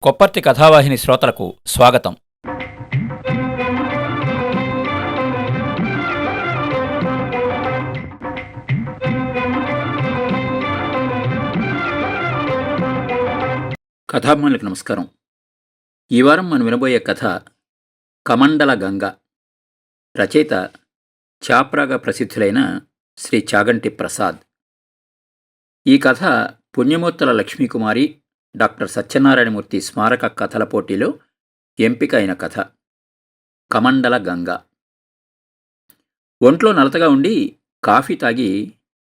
కొప్పర్తి కథావాహిని శ్రోతలకు స్వాగతం. కథాభిమానులకు నమస్కారం. ఈ వారం మనం వినబోయే కథ కమండల గంగ. రచయిత చాప్రాగా ప్రసిద్ధులైన శ్రీ చాగంటి ప్రసాద్. ఈ కథ పుణ్యమూర్తుల లక్ష్మీకుమారి, డాక్టర్ సత్యనారాయణమూర్తి స్మారక కథల పోటీలో ఎంపిక అయిన కథ కమండల గంగ. ఒంట్లో నలతగా ఉండి కాఫీ తాగి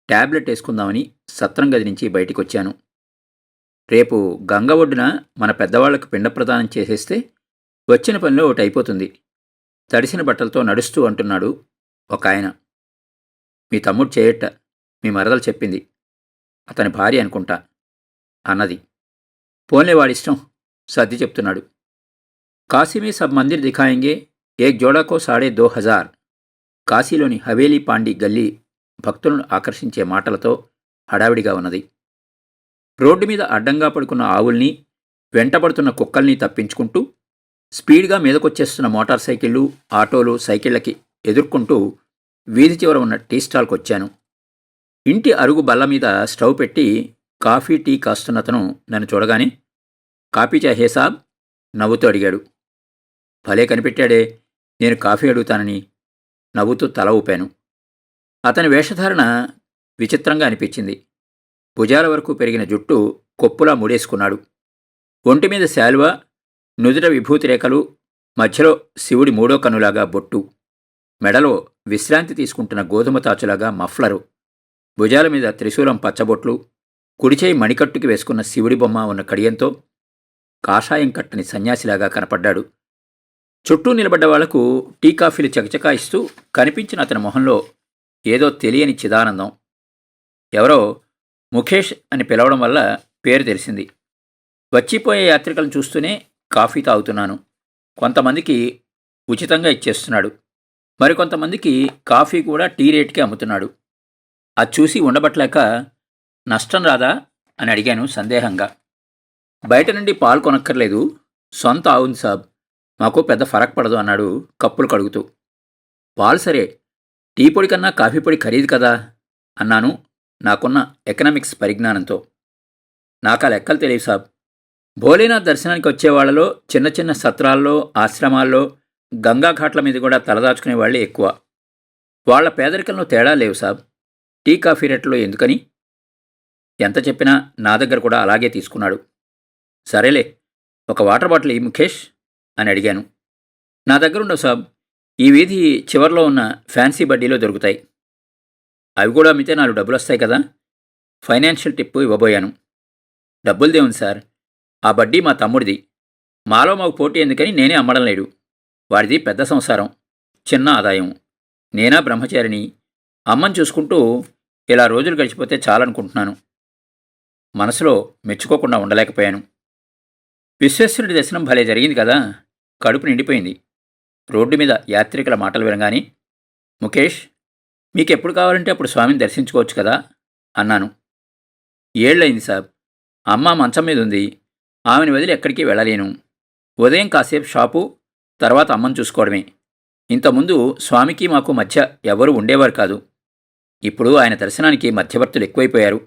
ట్యాబ్లెట్ వేసుకుందామని సత్రం గది నుంచి బయటికొచ్చాను. రేపు గంగ ఒడ్డున మన పెద్దవాళ్లకు పిండ ప్రదానం చేసేస్తే వచ్చిన పనిలో ఒకటి అయిపోతుంది. తడిసిన బట్టలతో నడుస్తూ అంటున్నాడు ఒక ఆయన. మీ తమ్ముడు చేయట్ట, మీ మరదలు చెప్పింది, అతని భార్య అనుకుంటా అన్నది. పోన్లే వాడిష్టం, సర్ది చెప్తున్నాడు. కాశీమే సబ్ మందిర్ దిఖాయింగే, ఏక్ జోడాకో 2,500. కాశీలోని హవేలీ పాండి గల్లీ భక్తులను ఆకర్షించే మాటలతో హడావిడిగా ఉన్నది. రోడ్డు మీద అడ్డంగా పడుకున్న ఆవుల్ని, వెంటబడుతున్న కుక్కల్ని తప్పించుకుంటూ స్పీడ్గా మీదకొచ్చేస్తున్న మోటార్ సైకిళ్ళు, ఆటోలు, సైకిళ్లకి ఎదుర్కొంటూ వీధి చివర ఉన్న టీ స్టాల్కొచ్చాను. ఇంటి అరుగు బల్ల మీద స్టవ్ పెట్టి కాఫీ టీ కాస్తున్నతను నన్ను చూడగానే కాఫీ చాహే సాబ్ నవ్వుతూ అడిగాడు. భలే కనిపెట్టాడే, నేను కాఫీ అడుగుతానని నవ్వుతూ తల ఊపాను. అతని వేషధారణ విచిత్రంగా అనిపించింది. భుజాల వరకు పెరిగిన జుట్టు కొప్పులా ముడేసుకున్నాడు. ఒంటిమీద శాలువా, నుదుట విభూతి రేఖలు, మధ్యలో శివుడి మూడో కన్నులాగా బొట్టు, మెడలో విశ్రాంతి తీసుకుంటున్న గోధుమ తాచులాగా మఫ్లరు, భుజాల మీద త్రిశూలం పచ్చబొట్లు, కుడిచేయి మణికట్టుకి వేసుకున్న శివుడి బొమ్మ ఉన్న కడియంతో కాషాయం కట్టని సన్యాసిలాగా కనపడ్డాడు. చుట్టూ నిలబడ్డ వాళ్లకు టీ కాఫీలు చకచకాయిస్తూ కనిపించిన అతని మొహంలో ఏదో తెలియని చిదానందం. ఎవరో ముఖేష్ అని పిలవడం వల్ల పేరు తెలిసింది. వచ్చిపోయే యాత్రికులను చూస్తూనే కాఫీ తాగుతున్నాను. కొంతమందికి ఉచితంగా ఇచ్చేస్తున్నాడు, మరికొంతమందికి కాఫీ కూడా టీ రేటుకే అమ్ముతున్నాడు. అది చూసి ఉండబట్టలేక నష్టం రాదా అని అడిగాను సందేహంగా. బయట నుండి పాలు కొనక్కర్లేదు, సొంత ఆవుంది సాబ్, మాకు పెద్ద ఫరక్ పడదు అన్నాడు కప్పులు కడుగుతూ. పాలు సరే, టీ పొడి కన్నా కాఫీ పొడి ఖరీదు కదా అన్నాను నాకున్న ఎకనామిక్స్ పరిజ్ఞానంతో. నాకా లెక్కలు తెలియదు సాబ్. భోలేనాథ్ దర్శనానికి వచ్చేవాళ్లలో చిన్న చిన్న సత్రాల్లో, ఆశ్రమాల్లో, గంగాఘాట్ల మీద కూడా తలదాచుకునే వాళ్ళే ఎక్కువ. వాళ్ల పేదరికంలో తేడా లేవు సాబ్. టీ కాఫీ రేట్లో ఎందుకని? ఎంత చెప్పినా నా దగ్గర కూడా అలాగే తీసుకున్నాడు. సరేలే, ఒక వాటర్ బాటిల్ ఈ ముఖేష్ అని అడిగాను. నా దగ్గరుండవు సాబ్, ఈ వీధి చివర్లో ఉన్న ఫ్యాన్సీ బడ్డీలో దొరుకుతాయి. అవి కూడా అమ్మితే 4 డబ్బులు వస్తాయి కదా. ఫైనాన్షియల్ టిప్పు ఇవ్వబోయాను. డబ్బులదేముంది సార్, ఆ బడ్డీ మా తమ్ముడిది. మాలో మాకు పోటీ ఎందుకని నేనే అమ్మడం లేడు. వాడిది పెద్ద సంసారం, చిన్న ఆదాయం. నేనా బ్రహ్మచారిని, అమ్మని చూసుకుంటూ ఇలా రోజులు గడిచిపోతే చాలనుకుంటున్నాను. మనసులో మెచ్చుకోకుండా ఉండలేకపోయాను. విశ్వేశ్వరుడి దర్శనం భలే జరిగింది కదా. కడుపు నిండిపోయింది. రోడ్డు మీద యాత్రికుల మాటలు వినగానే, ముఖేష్, మీకెప్పుడు కావాలంటే అప్పుడు స్వామిని దర్శించుకోవచ్చు కదా అన్నాను. ఏళ్ళయింది సాబ్, అమ్మ మంచం మీద ఉంది, ఆమెను వదిలి ఎక్కడికి వెళ్ళలేను. ఉదయం కాసేపు షాపు, తర్వాత అమ్మను చూసుకోవడమే. ఇంతకుముందు స్వామికి మాకు మధ్య ఎవరూ ఉండేవారు కాదు. ఇప్పుడు ఆయన దర్శనానికి మధ్యవర్తులు ఎక్కువైపోయారు.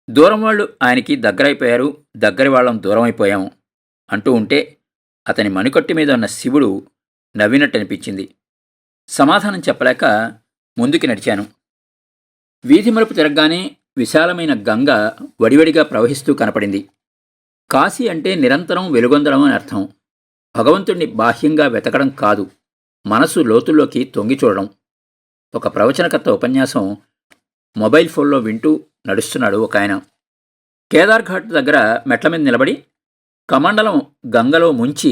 దూరం వాళ్ళు ఆయనకి దగ్గరైపోయారు, దగ్గరి వాళ్ళం దూరం అయిపోయాము అంటూ ఉంటే అతని మణికట్టు మీద ఉన్న శివుడు నవ్వినట్టనిపించింది. సమాధానం చెప్పలేక ముందుకి నడిచాను. వీధి మలుపు తిరగగానే విశాలమైన గంగ వడివడిగా ప్రవహిస్తూ కనపడింది. కాశీ అంటే నిరంతరం వెలుగొందడం అని అర్థం. భగవంతుణ్ణి బాహ్యంగా వెతకడం కాదు, మనసు లోతుల్లోకి తొంగి చూడడం. ఒక ప్రవచనకర్త ఉపన్యాసం మొబైల్ ఫోన్లో వింటూ నడుస్తున్నాడు ఒక ఆయన. కేదార్ఘాట్ దగ్గర మెట్ల మీద నిలబడి కమండలం గంగలో ముంచి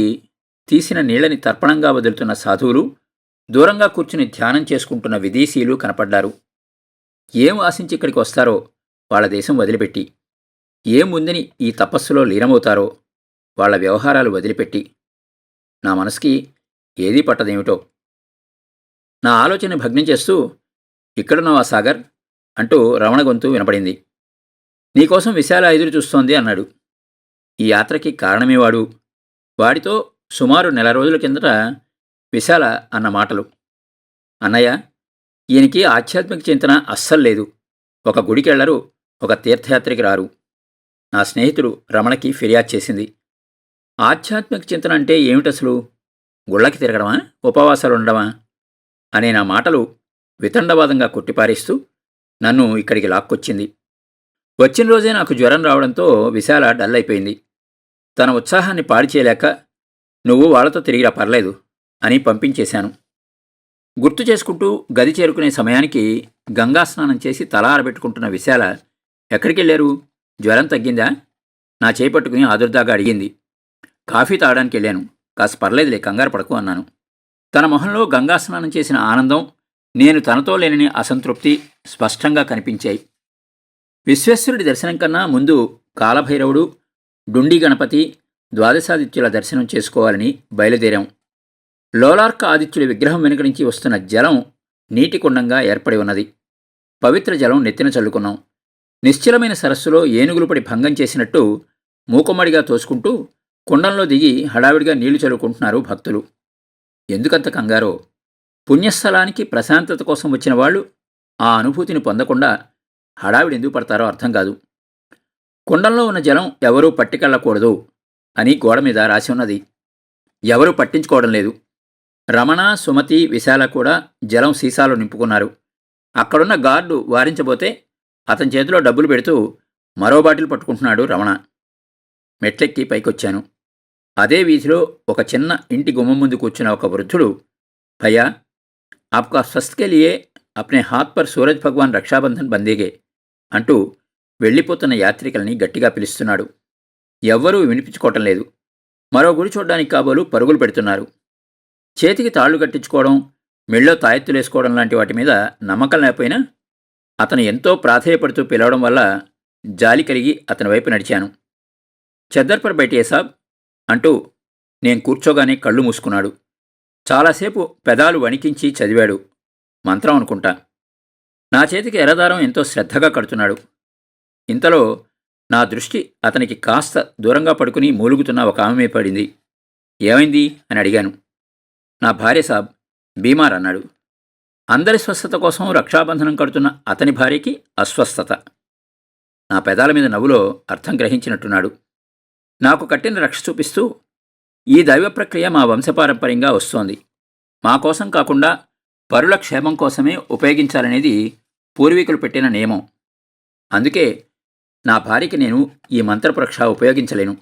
తీసిన నీళ్లని తర్పణంగా వదులుతున్న సాధువులు, దూరంగా కూర్చుని ధ్యానం చేసుకుంటున్న విదేశీయులు కనపడ్డారు. ఏం ఆశించి ఇక్కడికి వస్తారో వాళ్ళ దేశం వదిలిపెట్టి, ఏముందని ఈ తపస్సులో లీనమవుతారో వాళ్ళ వ్యవహారాలు వదిలిపెట్టి. నా మనసుకి ఏదీ పట్టదేమిటో. నా ఆలోచన భగ్నం చేస్తూ, ఇక్కడున్నావా సాగర్ అంటూ రమణ గొంతు వినపడింది. నీకోసం విశాల ఎదురు చూస్తోంది అన్నాడు. ఈ యాత్రకి కారణమేవాడు వాడితో సుమారు నెల రోజుల కిందట విశాల అన్న మాటలు. అన్నయ్య, ఈయనకి ఆధ్యాత్మిక చింతన అస్సలు లేదు. ఒక గుడికెళ్లరు, ఒక తీర్థయాత్రకి రారు. నా స్నేహితుడు రమణకి ఫిర్యాదు చేసింది. ఆధ్యాత్మిక చింతన అంటే ఏమిటసలు? గుళ్ళకి తిరగడమా, ఉపవాసాలు ఉండడమా అనే నా మాటలు వితండవాదంగా కొట్టిపారేస్తూ నన్ను ఇక్కడికి లాక్కొచ్చింది. వచ్చిన రోజే నాకు జ్వరం రావడంతో విశాల డల్ అయిపోయింది. తన ఉత్సాహాన్ని పాడు చేయలేక, నువ్వు వాళ్లతో తిరిగిరా పర్లేదు అని పంపించేశాను. గుర్తు చేసుకుంటూ గది చేరుకునే సమయానికి గంగా స్నానం చేసి తల ఆరబెట్టుకుంటున్న విశాల, ఎక్కడికెళ్ళారు? జ్వరం తగ్గిందా? నా చేపట్టుకుని ఆదుర్దాగా అడిగింది. కాఫీ తాగడానికి వెళ్ళాను. కాస్త పర్లేదులే, కంగారు పడకు అన్నాను. తన మొహంలో గంగా స్నానం చేసిన ఆనందం, నేను తనతో లేనని అసంతృప్తి స్పష్టంగా కనిపించాయి. విశ్వేశ్వరుడి దర్శనం కన్నా ముందు కాలభైరవుడు, డుండి గణపతి, ద్వాదశాదిత్యుల దర్శనం చేసుకోవాలని బయలుదేరాం. లోలార్క ఆదిత్యుడి విగ్రహం వెనుక నుంచి వస్తున్న జలం నీటి కుండంగా ఏర్పడి ఉన్నది. పవిత్ర జలం నెత్తిన చల్లుకున్నాం. నిశ్చలమైన సరస్సులో ఏనుగులు పడి భంగం చేసినట్టు మూకుమ్మడిగా తోసుకుంటూ కుండంలో దిగి హడావిడిగా నీళ్లు చల్లుకుంటున్నారు భక్తులు. ఎందుకంత కంగారో? పుణ్యస్థలానికి ప్రశాంతత కోసం వచ్చిన వాళ్ళు ఆ అనుభూతిని పొందకుండా హడావిడి ఎందుకు పడతారో అర్థం కాదు. కుండంలో ఉన్న జలం ఎవరూ పట్టికెళ్ళకూడదు అని గోడ మీద రాసి ఉన్నది. ఎవరూ పట్టించుకోవడం లేదు. రమణ, సుమతి, విశాల కూడా జలం సీసాలో నింపుకున్నారు. అక్కడున్న గార్డు వారించబోతే అతని చేతిలో డబ్బులు పెడుతూ మరో బాటిల్ పట్టుకుంటున్నాడు రమణ. మెట్లెక్కి పైకొచ్చాను. అదే వీధిలో ఒక చిన్న ఇంటి గుమ్మం ముందు కూర్చున్న ఒక వృద్ధుడు, భయ్యా, ఆప్కా స్వస్థకే లియే అప్నే హాత్ పర్ సూరజ్ భగవాన్ రక్షాబంధన్ బందేగే అంటూ వెళ్ళిపోతున్న యాత్రికుల్ని గట్టిగా పిలుస్తున్నాడు. ఎవ్వరూ వినిపించుకోవటం లేదు. మరో గుడి చూడ్డానికి కాబోలు పరుగులు పెడుతున్నారు. చేతికి తాళ్లు కట్టించుకోవడం, మెళ్ళో తాయెత్తులేసుకోవడం లాంటి వాటి మీద నమ్మకం లేకపోయినా అతను ఎంతో ప్రాధేయపడుతూ పిలవడం వల్ల జాలి కలిగి అతని వైపు నడిచాను. చద్దర్ పర్ బైఠియే సాబ్ అంటూ నేను కూర్చోగానే కళ్ళు మూసుకున్నాడు. చాలాసేపు పెదాలు వణికించి చదివాడు. మంత్రం అనుకుంటా. నా చేతికి ఎర్రదారం ఎంతో శ్రద్ధగా కడుతున్నాడు. ఇంతలో నా దృష్టి అతనికి కాస్త దూరంగా పడుకుని మూలుగుతున్న ఒక ఆమె పడింది. ఏమైంది అని అడిగాను. నా భార్య సాబ్ బీమార్ అన్నాడు. అందరి స్వస్థత కోసం రక్షాబంధనం కడుతున్న అతని భార్యకి అస్వస్థత. నా పెదాల మీద నవ్వులో అర్థం గ్రహించినట్టున్నాడు. నాకు కట్టిన రక్ష చూపిస్తూ, ఈ దైవ ప్రక్రియ మా వంశపారంపర్యంగా వస్తోంది. మా కోసం కాకుండా పరుల క్షేమం కోసమే ఉపయోగించాలనేది పూర్వీకులు పెట్టిన నియమం. అందుకే నా భార్యకి నేను ఈ మంత్రప్రక్ష ఉపయోగించలేను.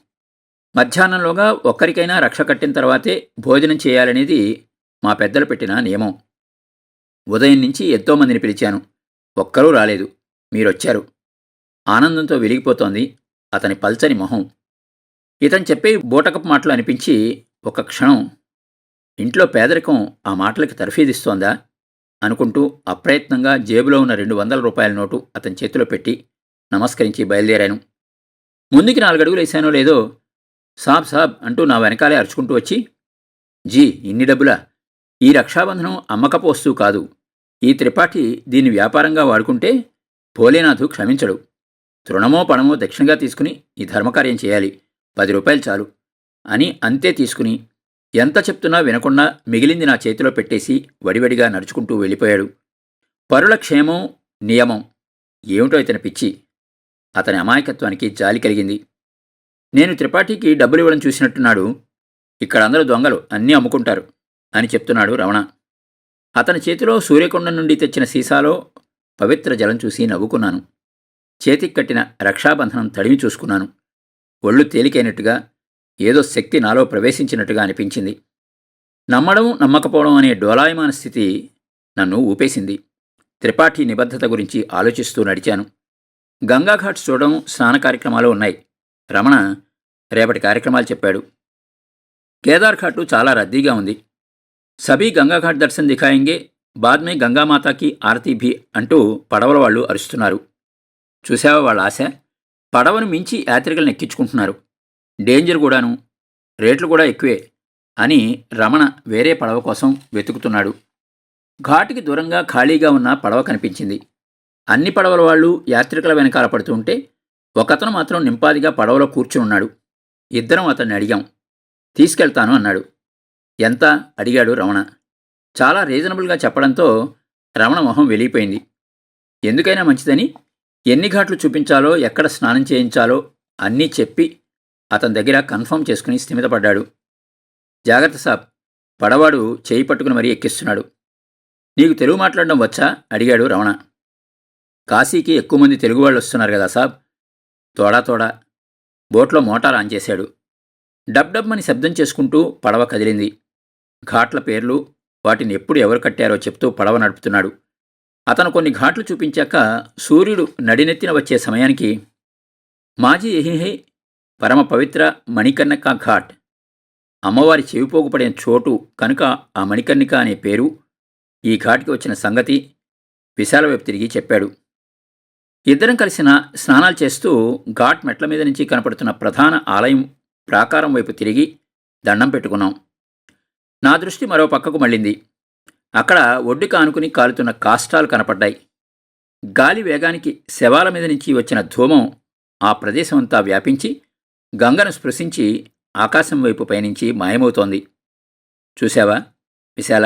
మధ్యాహ్నంలోగా ఒక్కరికైనా రక్ష కట్టిన తర్వాతే భోజనం చేయాలనేది మా పెద్దలు పెట్టిన నియమం. ఉదయం నుంచి ఎంతోమందిని పిలిచాను, ఒక్కరూ రాలేదు. మీరొచ్చారు. ఆనందంతో వెలిగిపోతోంది అతని పల్చని మొహం. ఇతను చెప్పే బూటకపు మాటలు అనిపించి ఒక క్షణం ఇంట్లో పేదరికం ఆ మాటలకి తర్ఫీదిస్తోందా అనుకుంటూ అప్రయత్నంగా జేబులో ఉన్న 200 రూపాయల నోటు అతని చేతిలో పెట్టి నమస్కరించి బయలుదేరాను. ముందుకి 4 అడుగులు వేశానో లేదో సాబ్ సాబ్ అంటూ నా వెనకాలే అరుచుకుంటూ వచ్చి, జీ, ఇన్ని డబ్బులా? ఈ రక్షాబంధనం అమ్మకపు వస్తువు కాదు. ఈ త్రిపాఠి దీన్ని వ్యాపారంగా వాడుకుంటే భోలేనాథు క్షమించడు. తృణమో పణమో దక్షిణగా తీసుకుని ఈ ధర్మకార్యం చేయాలి. 10 రూపాయలు చాలు అని అంతే తీసుకుని ఎంత చెప్తున్నా వినకుండా మిగిలింది నా చేతిలో పెట్టేసి వడివడిగా నడుచుకుంటూ వెళ్ళిపోయాడు. పరుల క్షేమం నియమం ఏమిటో ఇతని పిచ్చి. అతని అమాయకత్వానికి జాలి కలిగింది. నేను త్రిపాఠికి డబ్బులు ఇవ్వడం చూసినట్టున్నాడు. ఇక్కడ అందరూ దొంగలు, అన్నీ అమ్ముకుంటారు అని చెప్తున్నాడు రమణ. అతని చేతిలో సూర్యకొండం నుండి తెచ్చిన సీసాలో పవిత్ర జలం చూసి నవ్వుకున్నాను. చేతికి కట్టిన రక్షాబంధనం తడిమి చూసుకున్నాను. ఒళ్ళు తేలికైనట్టుగా, ఏదో శక్తి నాలో ప్రవేశించినట్టుగా అనిపించింది. నమ్మడం నమ్మకపోవడం అనే డోలాయమాన స్థితి నన్ను ఊపేసింది. త్రిపాఠి నిబద్ధత గురించి ఆలోచిస్తూ నడిచాను. గంగాఘాట్ చూడడం, స్నాన కార్యక్రమాలు ఉన్నాయి. రమణ రేపటి కార్యక్రమాలు చెప్పాడు. కేదార్ ఘాటు చాలా రద్దీగా ఉంది. సభీ గంగాఘాట్ దర్శన్ దిఖాయింగే, బాద్మే గంగామాతాకి ఆరతీ భీ అంటూ పడవల వాళ్ళు అరుస్తున్నారు. చూసావా వాళ్ళ ఆశ? పడవను మించి యాత్రికులను ఎక్కించుకుంటున్నారు. డేంజర్ కూడాను, రేట్లు కూడా ఎక్కువే అని రమణ వేరే పడవ కోసం వెతుకుతున్నాడు. ఘాటుకి దూరంగా ఖాళీగా ఉన్న పడవ కనిపించింది. అన్ని పడవల వాళ్ళు యాత్రికుల వెనకాల పడుతుంటే ఒకతను మాత్రం నింపాదిగా పడవలో కూర్చుని ఉన్నాడు. ఇద్దరం అతన్ని అడిగాం. తీసుకెళ్తాను అన్నాడు. ఎంత అడిగాడు రమణ. చాలా రీజనబుల్గా చెప్పడంతో రమణ మొహం వెలిగిపోయింది. ఎందుకైనా మంచిదని ఎన్ని ఘాట్లు చూపించాలో, ఎక్కడ స్నానం చేయించాలో అన్నీ చెప్పి అతని దగ్గర కన్ఫర్మ్ చేసుకుని స్థిమితపడ్డాడు. జాగ్రత్త సాబ్, పడవాడు చేయి పట్టుకుని మరీ ఎక్కిస్తున్నాడు. నీకు తెలుగు మాట్లాడడం వచ్చా అడిగాడు రమణ. కాశీకి ఎక్కువ మంది తెలుగు వాళ్ళు వస్తున్నారు కదా సాబ్. తోడా తోడా. బోట్లో మోటార్ ఆన్ చేశాడు. డబ్ డబ్ అని శబ్దం చేసుకుంటూ పడవ కదిలింది. ఘాట్ల పేర్లు, వాటిని ఎప్పుడు ఎవరు కట్టారో చెప్తూ పడవ నడుపుతున్నాడు. అతను కొన్ని ఘాట్లు చూపించాక సూర్యుడు నడినెత్తిన వచ్చే సమయానికి మాజీ ఎహిహే పరమ పవిత్ర మణికర్ణిక ఘాట్, అమ్మవారి చెవిపోగుపడిన చోటు కనుక ఆ మణికర్ణిక అనే పేరు, ఈ ఘాట్కి వచ్చిన సంగతి విశాల వైపు తిరిగి చెప్పాడు. ఇద్దరం కలిసిన స్నానాలు చేస్తూ ఘాట్ మెట్ల మీద నుంచి కనపడుతున్న ప్రధాన ఆలయం ప్రాకారం వైపు తిరిగి దండం పెట్టుకున్నాం. నా దృష్టి మరో పక్కకు మళ్ళింది. అక్కడ ఒడ్డుకు ఆనుకుని కాలుతున్న కాష్టాలు కనపడ్డాయి. గాలి వేగానికి శవాల మీద నుంచి వచ్చిన ధూమం ఆ ప్రదేశమంతా వ్యాపించి గంగను స్పృశించి ఆకాశం వైపు పయనించి మాయమవుతోంది. చూశావా విశాల,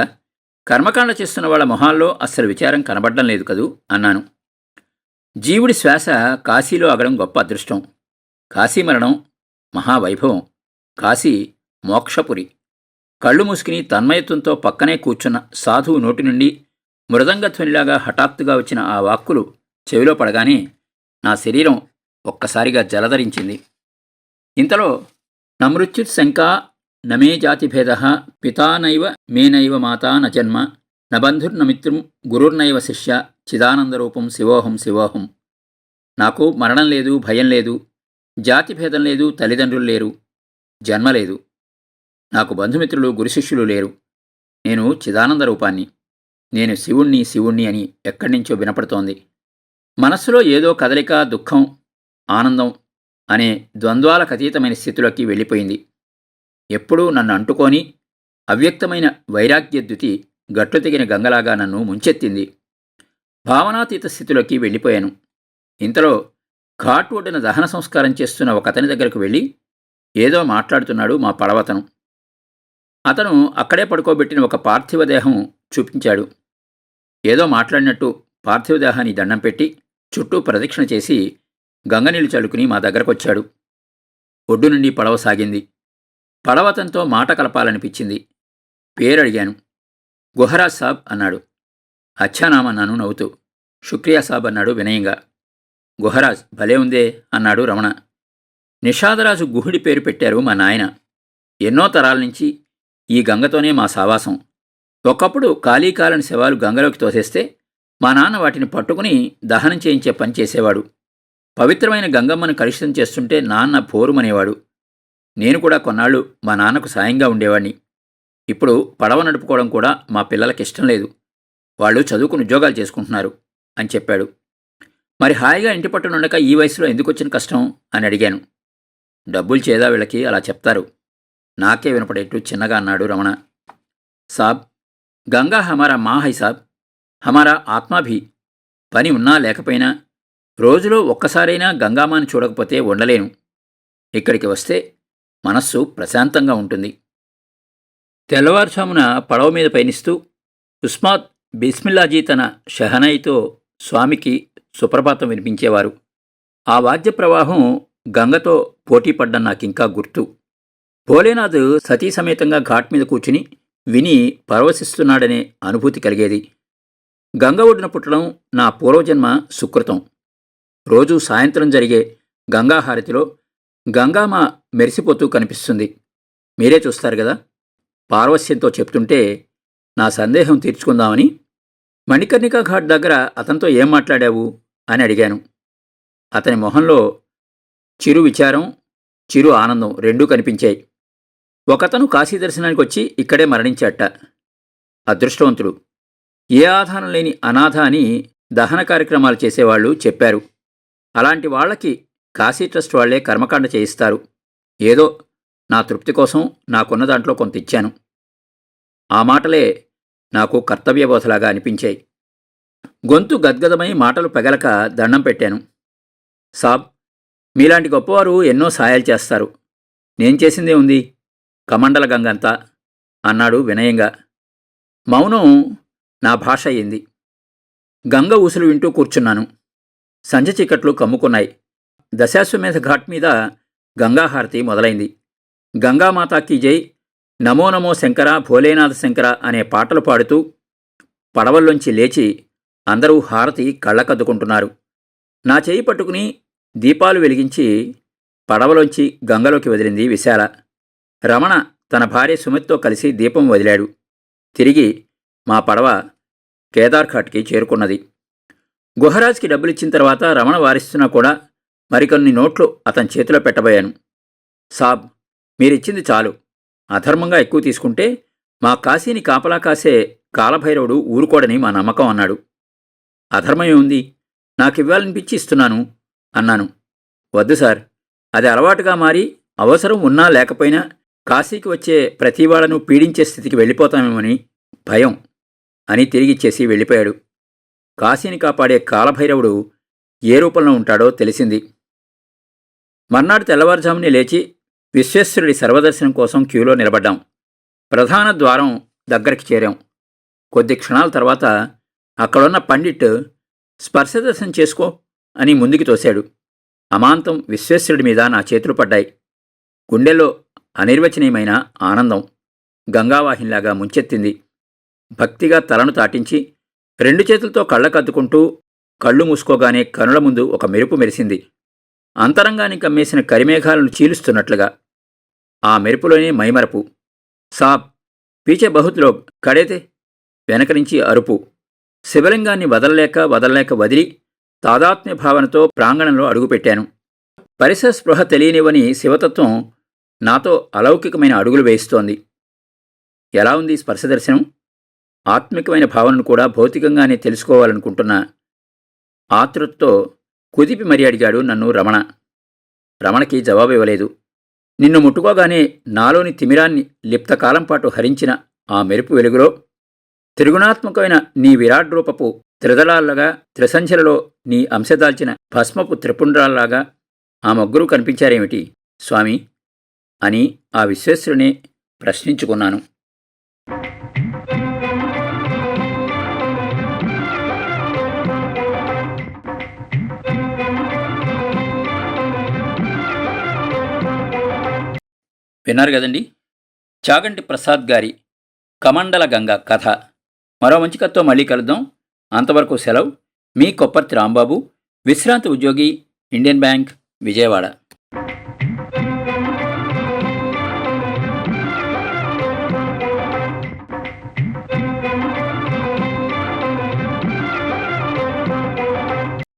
కర్మకాండ చేస్తున్న వాళ్ళ మొహాల్లో అస్సలు విచారం కనబడ్డం లేదు కదూ అన్నాను. జీవుడి శ్వాస కాశీలో ఆగడం గొప్ప అదృష్టం. కాశీ మరణం మహావైభవం. కాశీ మోక్షపురి. కళ్ళు మూసుకుని తన్మయత్వంతో పక్కనే కూర్చున్న సాధువు నోటి నుండి మృదంగధ్వనిలాగా హఠాత్తుగా వచ్చిన ఆ వాక్కులు చెవిలో పడగానే నా శరీరం ఒక్కసారిగా జలధరించింది. ఇంతలో నమృత్యుత్ శంకా నమే జాతిభేద పితానైవ మేనైవ మాతా న జన్మ నబంధుర్నమిత్రం గురుర్నైవ శిష్య చిదానందరూపం శివోహం శివోహం. నాకు మరణం లేదు, భయం లేదు, జాతిభేదం లేదు, తల్లిదండ్రులు లేరు, జన్మ లేదు. నాకు బంధుమిత్రులు గురుశిష్యులు లేరు. నేను చిదానంద రూపాన్ని. నేను శివుణ్ణి అని ఎక్కడినుంచో వినపడుతోంది. మనస్సులో ఏదో కదలిక, దుఃఖం, ఆనందం అనే ద్వంద్వాలకు అతీతమైన స్థితిలోకి వెళ్ళిపోయింది. ఎప్పుడూ నన్ను అంటుకొని అవ్యక్తమైన వైరాగ్యద్యుతి గట్లు తెగిన గంగలాగా నన్ను ముంచెత్తింది. భావనాతీత స్థితిలోకి వెళ్ళిపోయాను. ఇంతలో ఘాట్ ఒడ్డున దహన సంస్కారం చేస్తున్న ఒకతని దగ్గరకు వెళ్ళి ఏదో మాట్లాడుతున్నాడు మా పడవతను. అతను అక్కడే పడుకోబెట్టిన ఒక పార్థివదేహం చూపించాడు. ఏదో మాట్లాడినట్టు పార్థివదేహాన్ని దండం పెట్టి చుట్టూ ప్రదక్షిణ చేసి గంగనీళ్లు చల్లుకుని మా దగ్గరకొచ్చాడు. ఒడ్డు నుండి పడవ సాగింది. పడవతంతో మాట కలపాలనిపించింది. పేరడిగాను. గుహరాజ్ సాబ్ అన్నాడు. అచ్చానామన్నాను నవ్వుతూ. శుక్రియా సాబ్ అన్నాడు వినయంగా. గుహరాజ్ భలే ఉందే అన్నాడు రమణ. నిషాదరాజు గుహుడి పేరు పెట్టారు మా నాయన. ఎన్నో తరాల నుంచి ఈ గంగతోనే మా సావాసం. ఒకప్పుడు కాళీకాలని శవాలు గంగలోకి తోసేస్తే మా నాన్న వాటిని పట్టుకుని దహనం చేయించే పని చేసేవాడు. పవిత్రమైన గంగమ్మను కలుషితం చేస్తుంటే నాన్న పోరుమనేవాడు. నేను కూడా కొన్నాళ్ళు మా నాన్నకు సాయంగా ఉండేవాడిని. ఇప్పుడు పడవ నడుపుకోవడం కూడా మా పిల్లలకి ఇష్టం లేదు. వాళ్ళు చదువుకుని ఉద్యోగాలు చేసుకుంటున్నారు అని చెప్పాడు. మరి హాయిగా ఇంటి పట్టునుండక ఈ వయసులో ఎందుకు వచ్చిన కష్టం అని అడిగాను. డబ్బులు చేదా వీళ్ళకి అలా చెప్తారు. నాకే వినపడేట్టు చిన్నగా అన్నాడు రమణ. సాబ్, గంగా హమారా మా హై సాబ్, హమారా ఆత్మా భీ. పని ఉన్నా లేకపోయినా రోజులో ఒక్కసారైనా గంగామాని చూడకపోతే ఉండలేను. ఇక్కడికి వస్తే మనస్సు ప్రశాంతంగా ఉంటుంది. తెల్లవారుజామున పడవ మీద పయనిస్తూ ఉస్మాద్ బిస్మిల్లాజీ తన షహనాయితో స్వామికి సుప్రభాతం వినిపించేవారు. ఆ వాద్య ప్రవాహం గంగతో పోటీపడ్డం నాకింకా గుర్తు. భోలేనాథ్ సతీ సమేతంగా ఘాట్ మీద కూర్చుని విని పరవశిస్తున్నాడనే అనుభూతి కలిగేది. గంగ ఒడ్డున పుట్టడం నా పూర్వజన్మ సుకృతం. రోజూ సాయంత్రం జరిగే గంగాహారతిలో గంగామ మెరిసిపోతూ కనిపిస్తుంది. మీరే చూస్తారు కదా. పార్వశ్యంతో చెప్తుంటే నా సందేహం తీర్చుకుందామని మణికర్ణికా ఘాట్ దగ్గర అతనితో ఏం మాట్లాడావు అని అడిగాను. అతని మొహంలో చిరు విచారం, చిరు ఆనందం రెండూ కనిపించాయి. ఒకతను కాశీ దర్శనానికి వచ్చి ఇక్కడే మరణించాట. అదృష్టవంతుడు. ఏ ఆధారం లేని అనాథ అని దహన కార్యక్రమాలు చేసేవాళ్లు చెప్పారు. అలాంటి వాళ్లకి కాశీ ట్రస్ట్ వాళ్లే కర్మకాండ చేయిస్తారు. ఏదో నా తృప్తి కోసం నాకున్న దాంట్లో కొంత ఇచ్చాను. ఆ మాటలే నాకు కర్తవ్యబోధలాగా అనిపించాయి. గొంతు గద్గదమై మాటలు పెగలక దండం పెట్టాను. సాబ్, మీలాంటి గొప్పవారు ఎన్నో సాయాలు చేస్తారు. నేను చేసిందే ఉంది. కమండల గంగంతా అన్నాడు వినయంగా. మౌనం నా భాష అయింది. గంగ ఊసులు వింటూ కూర్చున్నాను. సంధ్య చీకట్లు కమ్ముకున్నాయి. దశాశ్వమేధ ఘాట్ మీద గంగాహారతి మొదలైంది. గంగామాతాకి జై, నమో నమో శంకర, భోలేనాథ శంకర అనే పాటలు పాడుతూ పడవల్లోంచి లేచి అందరూ హారతి కళ్ళకద్దుకుంటున్నారు. నా చేయి పట్టుకుని దీపాలు వెలిగించి పడవలోంచి గంగలోకి వదిలింది విశాల. రమణ తన భార్య సుమిత్తో కలిసి దీపం వదిలాడు. తిరిగి మా పడవ కేదార్ఘాట్కి చేరుకున్నది. గుహరాజ్కి డబ్బులిచ్చిన తర్వాత రమణ వారిస్తున్నా కూడా మరికొన్ని నోట్లు అతని చేతిలో పెట్టబోయాను. సాబ్, మీరిచ్చింది చాలు. అధర్మంగా ఎక్కువ తీసుకుంటే మా కాశీని కాపలా కాసే కాలభైరవుడు ఊరుకోడని మా నమ్మకం అన్నాడు. అధర్మమే ఉంది, నాకివ్వాలనిపించి ఇస్తున్నాను అన్నాను. వద్దు సార్, అది అలవాటుగా మారి అవసరం ఉన్నా లేకపోయినా కాశీకి వచ్చే ప్రతివాళ్లను పీడించే స్థితికి వెళ్ళిపోతామేమని భయం అని తిరిగిచ్చేసి వెళ్ళిపోయాడు. కాశీని కాపాడే కాలభైరవుడు ఏ రూపంలో ఉంటాడో తెలిసింది. మర్నాడు తెల్లవారుజామునే లేచి విశ్వేశ్వరుడి సర్వదర్శనం కోసం క్యూలో నిలబడ్డాం. ప్రధాన ద్వారం దగ్గరికి చేరాం. కొద్ది క్షణాల తర్వాత అక్కడున్న పండిట్ స్పర్శదర్శనం చేసుకో అని ముందుకి తోశాడు. అమాంతం విశ్వేశ్వరుడి మీద నా చేతులు పడ్డాయి. గుండెల్లో అనిర్వచనీయమైన ఆనందం గంగావాహినిలాగా ముంచెత్తింది. భక్తిగా తలను తాటించి 2 చేతులతో కళ్ళకద్దుకుంటూ కళ్ళు మూసుకోగానే కనుల ముందు ఒక మెరుపు మెరిసింది. అంతరంగాన్ని కమ్మేసిన కరిమేఘాలను చీలుస్తున్నట్లుగా. ఆ మెరుపులోనే మైమరపు. సాబ్, పీచే బహుత్ లోగ్ కడేతే, వెనక నుంచి అరుపు. శివలింగాన్ని వదలలేక వదిలి తాదాత్మ్య భావనతో ప్రాంగణంలో అడుగుపెట్టాను. పరిసర స్పృహ తెలియనివని శివతత్వం నాతో అలౌకికమైన అడుగులు వేయిస్తోంది. ఎలా ఉంది స్పర్శదర్శనం? ఆత్మికమైన భావనను కూడా భౌతికంగానే తెలుసుకోవాలనుకుంటున్న ఆతృతతో కుదిపి మరీ అడిగాడు నన్ను రమణ. రమణకి జవాబు ఇవ్వలేదు. నిన్ను ముట్టుకోగానే నాలోని తిమిరాన్ని లిప్తకాలం పాటు హరించిన ఆ మెరుపు వెలుగులో త్రిగుణాత్మకమైన నీ విరాట్ రూపపు త్రిదళాల్లాగా, త్రిసంధ్యలలో నీ అంశదాల్చిన భస్మపు త్రిపుండ్రాల్లాగా ఆ ముగ్గురు కనిపించారేమిటి స్వామి అని ఆ విశ్వేశ్వరునే ప్రశ్నించుకున్నాను. విన్నారు కదండి, చాగంటి ప్రసాద్ గారి కమండల గంగ కథ. మరో మంచి కథతో మళ్ళీ కలుద్దాం. అంతవరకు సెలవు. మీ కొప్పర్తి రాంబాబు, విశ్రాంతి ఉద్యోగి, ఇండియన్ బ్యాంక్, విజయవాడ.